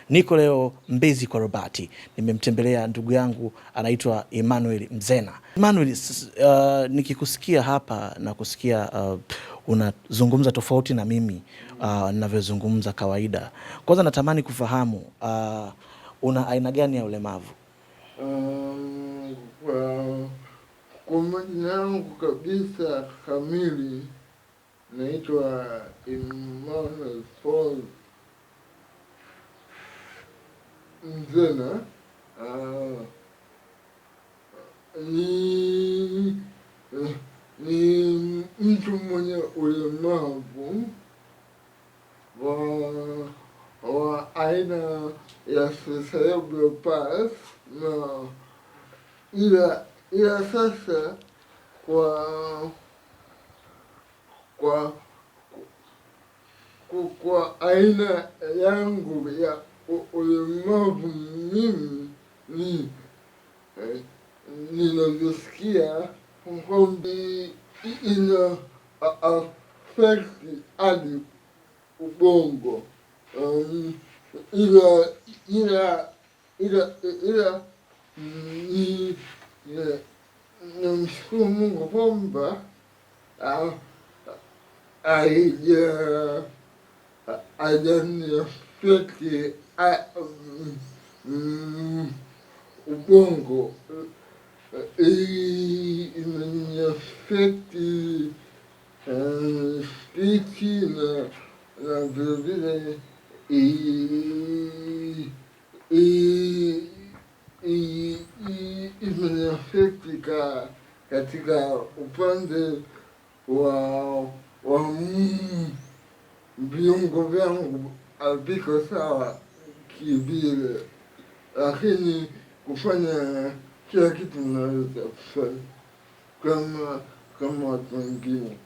Niko leo Mbezi kwa Robati. Nimemtembelea ndugu yangu anaitwa Emmanuel Mzena. Emmanuel, nikikusikia hapa na kusikia unazungumza tofauti na mimi ninavyozungumza kawaida. Kwanza natamani kufahamu una aina gani ya ulemavu? Kwa majina yangu kabisa kamili naitwa Emmanuel Paul Mzena. Ni mtu mwenye ulemavu wa aina ya cerebral palsy, na ila sasa kwa aina yangu ya ulemavu mimi ninavyosikia kwamba ina affect hadi ubongo, ila namshukuru Mungu kwamba haijaniaffect ubongo, imeniaffect speech na vilevile imeniaffect katika upande wa viungo vyangu haviko sawa kivile, lakini kufanya kila kitu naweza kufanya kama watu wengine.